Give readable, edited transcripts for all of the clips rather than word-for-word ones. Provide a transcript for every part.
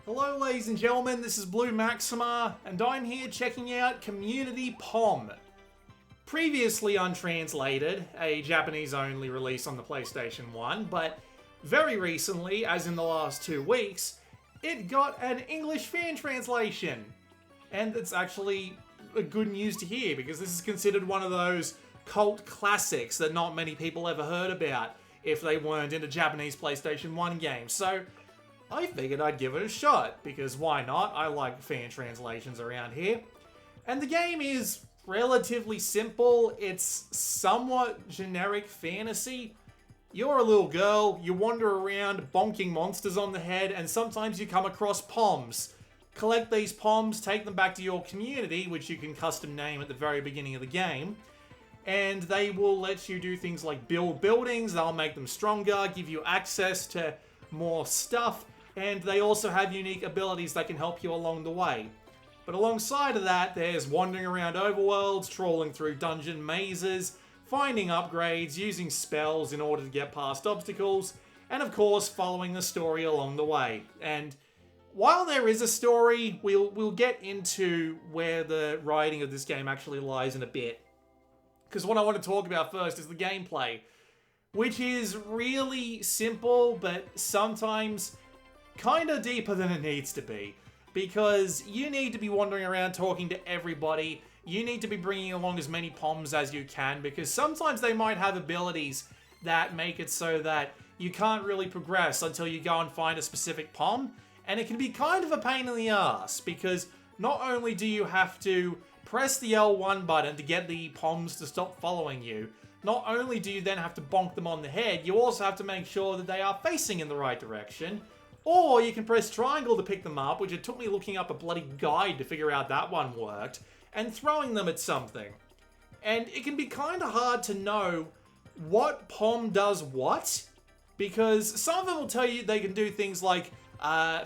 Hello ladies and gentlemen, this is Blue Maxima, and I'm here checking out Community Pom. Previously untranslated, a Japanese-only release on the PlayStation 1, but very recently, as in the last 2 weeks, it got an English fan translation. And it's actually good news to hear, because this is considered one of those cult classics that not many people ever heard about if they weren't into Japanese PlayStation 1 games. So I figured I'd give it a shot, because why not? I like fan translations around here. And the game is relatively simple. It's somewhat generic fantasy. You're a little girl, you wander around bonking monsters on the head, and sometimes you come across Poms. Collect these Poms, take them back to your community, which you can custom name at the very beginning of the game, and they will let you do things like build buildings, they'll make them stronger, give you access to more stuff, and they also have unique abilities that can help you along the way. But alongside of that, there's wandering around overworlds, trawling through dungeon mazes, finding upgrades, using spells in order to get past obstacles, and of course, following the story along the way. And while there is a story, we'll get into where the writing of this game actually lies in a bit. Because what I want to talk about first is the gameplay, which is really simple, but sometimes kind of deeper than it needs to be, because you need to be wandering around talking to everybody. You need to be bringing along as many Poms as you can, because sometimes they might have abilities that make it so that you can't really progress until you go and find a specific Pom, and it can be kind of a pain in the ass, because not only do you have to press the L1 button to get the Poms to stop following you, not only do you then have to bonk them on the head, you also have to make sure that they are facing in the right direction. Or you can press triangle to pick them up, which it took me looking up a bloody guide to figure out that one worked, and throwing them at something. And it can be kind of hard to know what Pom does what, because some of them will tell you they can do things like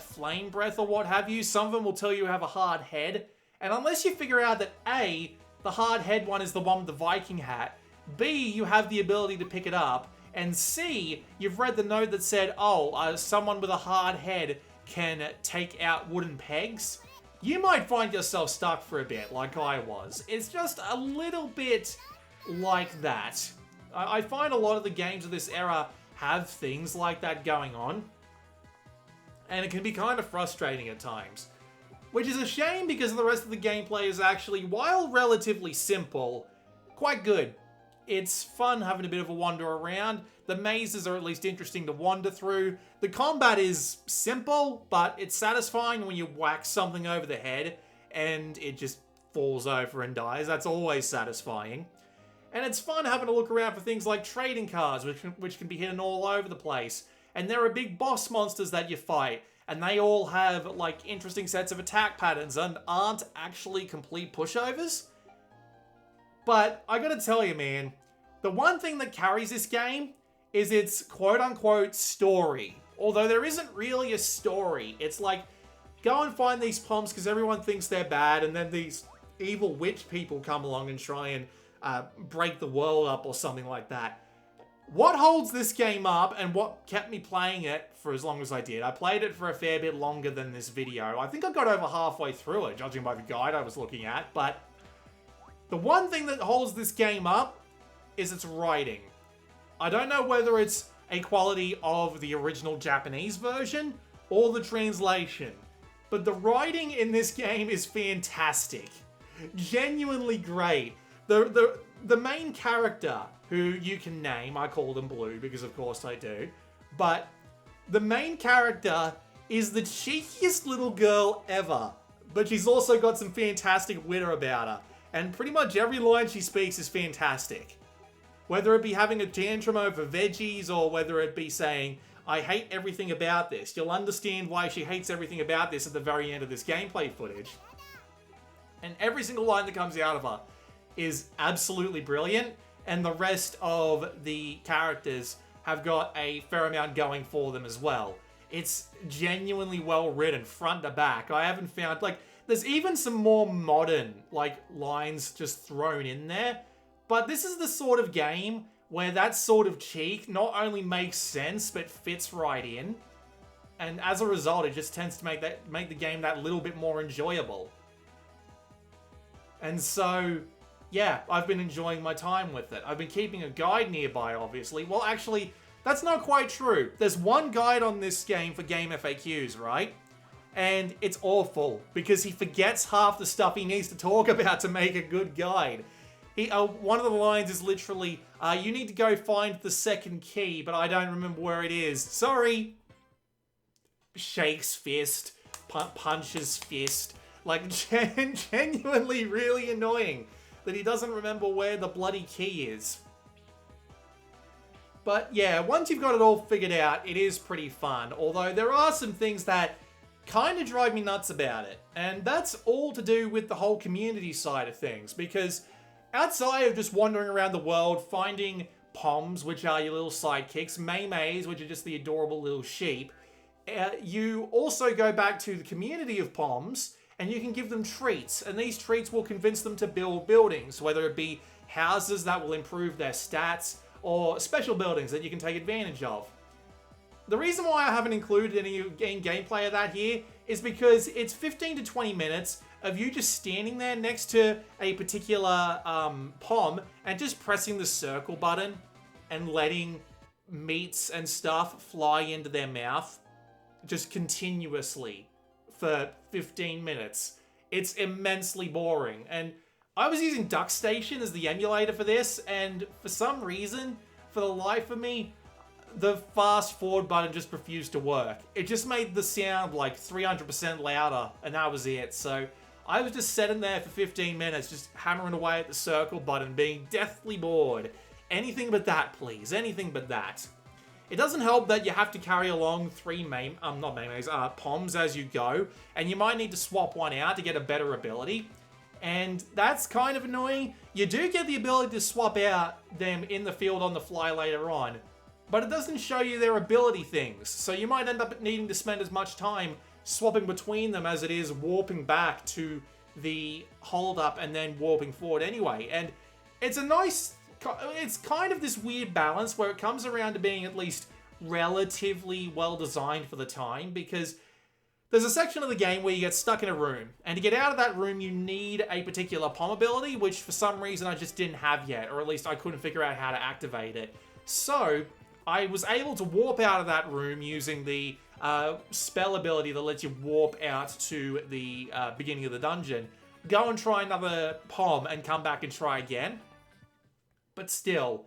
flame breath or what have you. Some of them will tell you have a hard head. And unless you figure out that A, the hard head one is the one with the Viking hat, B, you have the ability to pick it up, and C, you've read the note that said, someone with a hard head can take out wooden pegs, you might find yourself stuck for a bit, like I was. It's just a little bit like that. I find a lot of the games of this era have things like that going on, and it can be kind of frustrating at times. Which is a shame, because the rest of the gameplay is actually, while relatively simple, quite good. It's fun having a bit of a wander around. The mazes are at least interesting to wander through. The combat is simple, but it's satisfying when you whack something over the head and it just falls over and dies. That's always satisfying. And it's fun having a look around for things like trading cards, which can be hidden all over the place. And there are big boss monsters that you fight, and they all have like interesting sets of attack patterns and aren't actually complete pushovers. But I gotta tell you, man, the one thing that carries this game is its quote-unquote story. Although there isn't really a story. It's like, go and find these Poms because everyone thinks they're bad, and then these evil witch people come along and try and break the world up or something like that. What holds this game up, and what kept me playing it for as long as I did, I played it for a fair bit longer than this video. I think I got over halfway through it, judging by the guide I was looking at, but the one thing that holds this game up is its writing. I don't know whether it's a quality of the original Japanese version or the translation, but the writing in this game is fantastic. Genuinely great. The main character, who you can name, I call them Blue because of course I do, but the main character is the cheekiest little girl ever, but she's also got some fantastic wit about her. And pretty much every line she speaks is fantastic. Whether it be having a tantrum over veggies, or whether it be saying, I hate everything about this. You'll understand why she hates everything about this at the very end of this gameplay footage. And every single line that comes out of her is absolutely brilliant, and the rest of the characters have got a fair amount going for them as well. It's genuinely well written, front to back. I haven't found, there's even some more modern, lines just thrown in there. But this is the sort of game where that sort of cheek not only makes sense, but fits right in. And as a result, it just tends to make the game that little bit more enjoyable. And so, yeah, I've been enjoying my time with it. I've been keeping a guide nearby, obviously. Well, actually, that's not quite true. There's one guide on this game for game FAQs, right? And it's awful, because he forgets half the stuff he needs to talk about to make a good guide. One of the lines is literally, you need to go find the second key, but I don't remember where it is. Sorry. Shakes fist, punches fist. Like, genuinely really annoying that he doesn't remember where the bloody key is. But yeah, once you've got it all figured out, it is pretty fun. Although there are some things that kind of drive me nuts about it. And that's all to do with the whole community side of things. Because outside of just wandering around the world, finding Poms, which are your little sidekicks, Mei-Meis, which are just the adorable little sheep, you also go back to the community of Poms, and you can give them treats. And these treats will convince them to build buildings, whether it be houses that will improve their stats, or special buildings that you can take advantage of. The reason why I haven't included any gameplay of that here is because it's 15 to 20 minutes of you just standing there next to a particular Pom and just pressing the circle button and letting meats and stuff fly into their mouth just continuously for 15 minutes. It's immensely boring. And I was using DuckStation as the emulator for this, and for some reason, for the life of me, the fast forward button just refused to work. It just made the sound like 300% louder, and that was it. So I was just sitting there for 15 minutes, just hammering away at the circle button, being deathly bored. Anything but that, please. Anything but that. It doesn't help that you have to carry along Poms as you go, and you might need to swap one out to get a better ability. And that's kind of annoying. You do get the ability to swap out them in the field on the fly later on, but it doesn't show you their ability things. So you might end up needing to spend as much time swapping between them as it is warping back to the hold-up and then warping forward anyway. And it's kind of this weird balance where it comes around to being at least relatively well-designed for the time, because there's a section of the game where you get stuck in a room, and to get out of that room you need a particular Pom ability, which for some reason I just didn't have yet, or at least I couldn't figure out how to activate it. So I was able to warp out of that room using the spell ability that lets you warp out to the beginning of the dungeon, go and try another Pom and come back and try again. But still,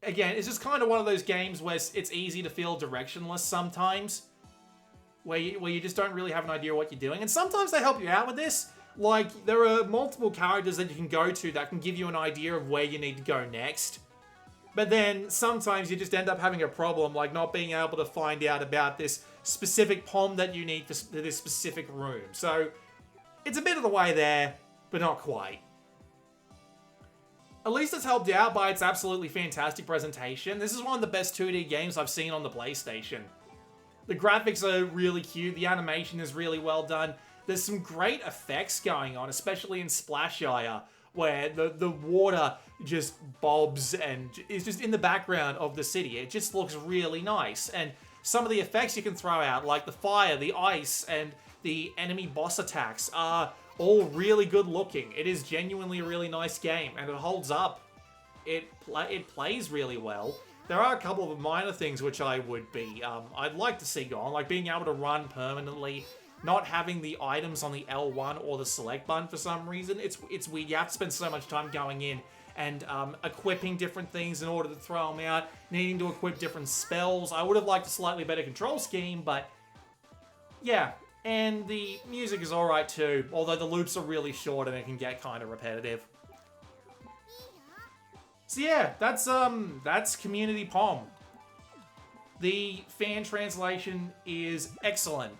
again, it's just kind of one of those games where it's easy to feel directionless sometimes, where you just don't really have an idea what you're doing. And sometimes they help you out with this. Like, there are multiple characters that you can go to that can give you an idea of where you need to go next. But then sometimes you just end up having a problem, like not being able to find out about this specific Pom that you need for this specific room. So it's a bit of the way there, but not quite. At least it's helped out by its absolutely fantastic presentation. This is one of the best 2D games I've seen on the PlayStation. The graphics are really cute, the animation is really well done. There's some great effects going on, especially in Splashire, where the water just bobs and is just in the background of the city. It just looks really nice. And some of the effects you can throw out, like the fire, the ice, and the enemy boss attacks are all really good looking. It is genuinely a really nice game, and it holds up. It plays really well. There are a couple of minor things which I'd like to see gone, like being able to run permanently, not having the items on the L1 or the select button for some reason. It's weird. You have to spend so much time going in and equipping different things in order to throw them out, needing to equip different spells. I would have liked a slightly better control scheme, but yeah. And the music is alright too, although the loops are really short and it can get kind of repetitive. So yeah, that's Community Pom. The fan translation is excellent,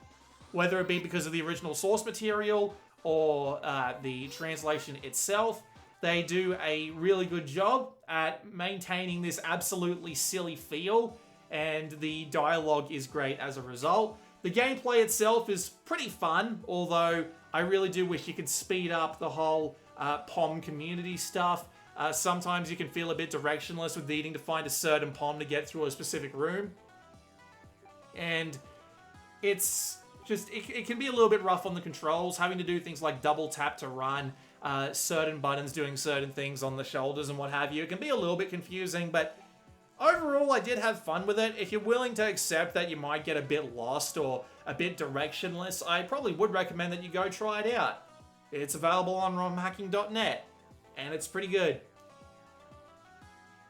whether it be because of the original source material or the translation itself. They do a really good job at maintaining this absolutely silly feel, and the dialogue is great as a result. The gameplay itself is pretty fun, although I really do wish you could speed up the whole Pom community stuff. Sometimes you can feel a bit directionless with needing to find a certain Pom to get through a specific room. And it's just, it can be a little bit rough on the controls, having to do things like double tap to run, certain buttons doing certain things on the shoulders and what have you. It can be a little bit confusing, but overall I did have fun with it. If you're willing to accept that you might get a bit lost or a bit directionless, I probably would recommend that you go try it out. It's available on romhacking.net, and it's pretty good.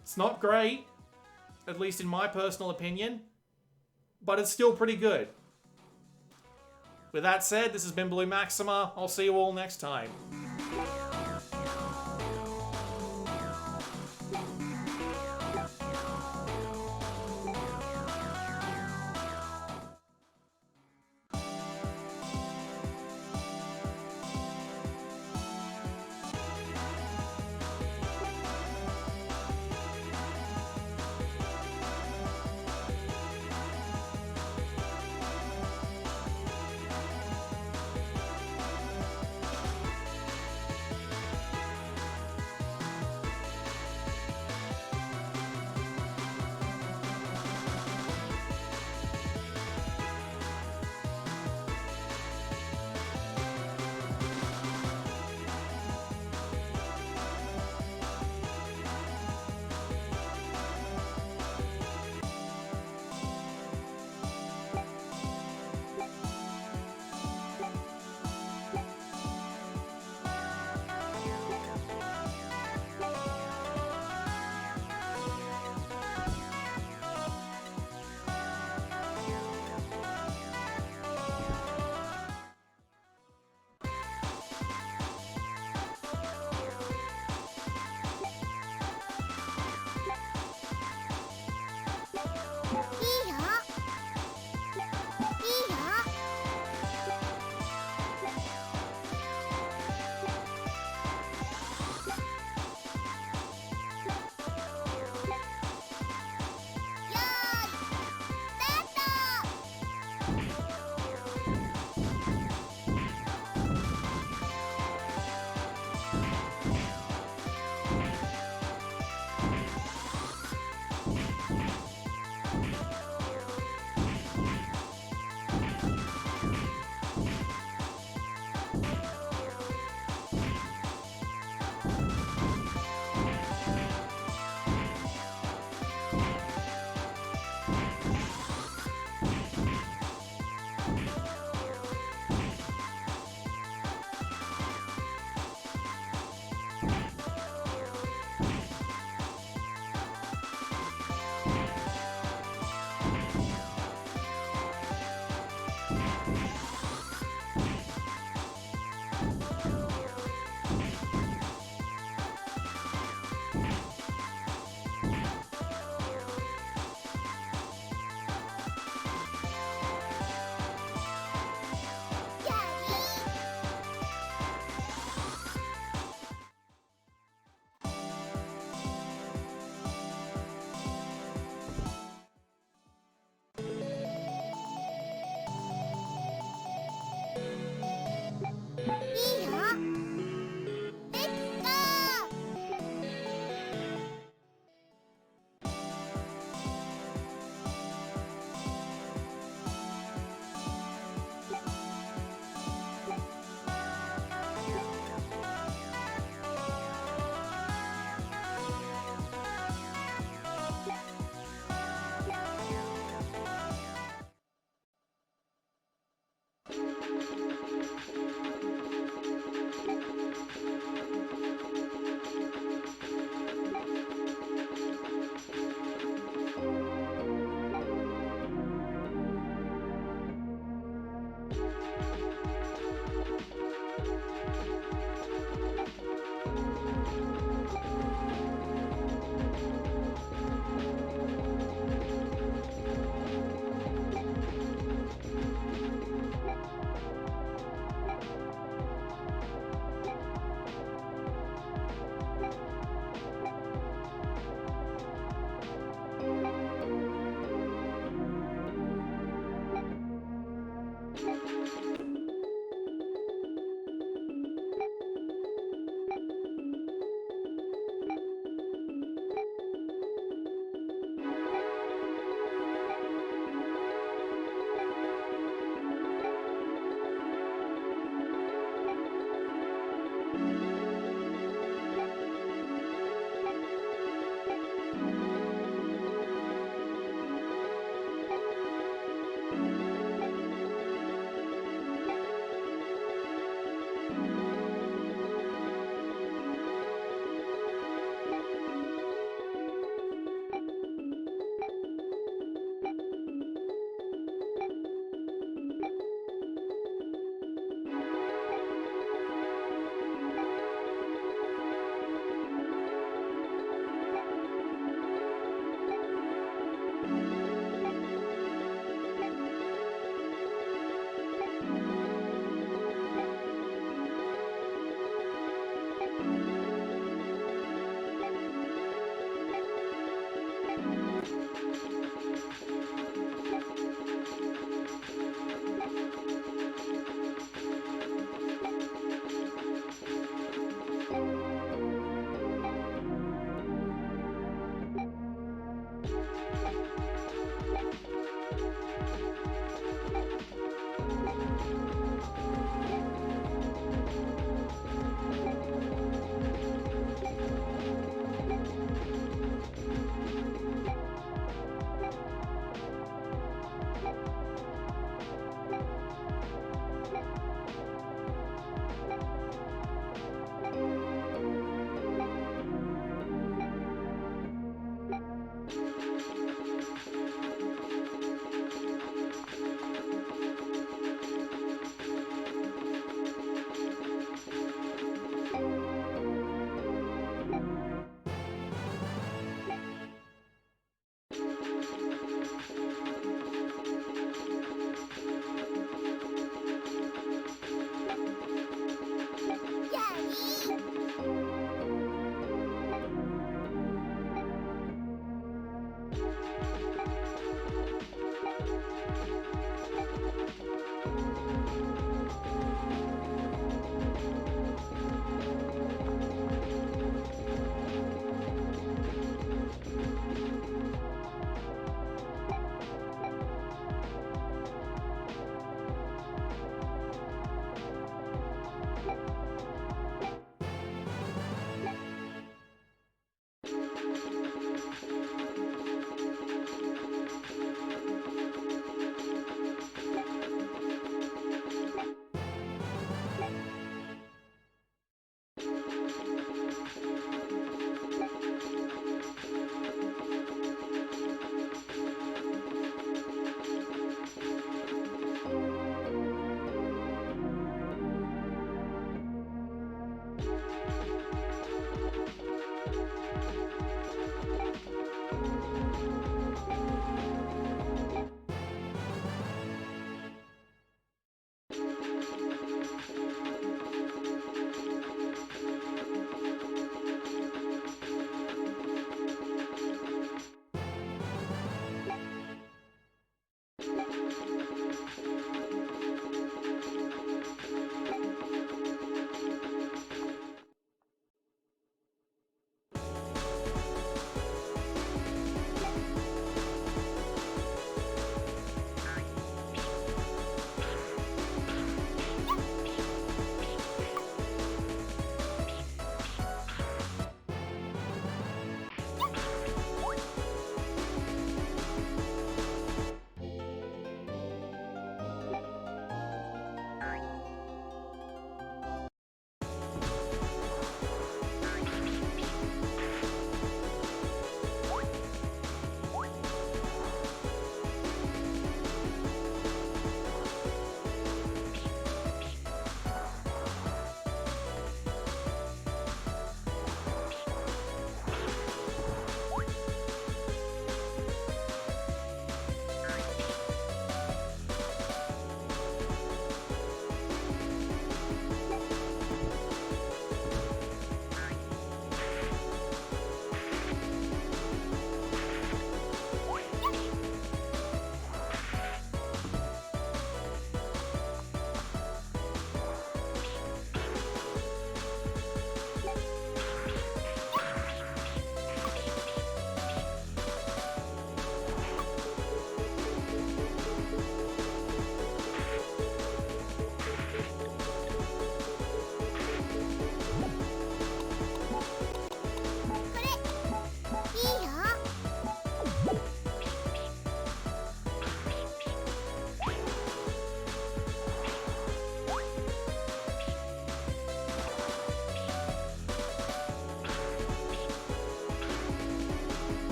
It's not great, at least in my personal opinion, but it's still pretty good. With that said, this has been Blue Maxima. I'll see you all next time.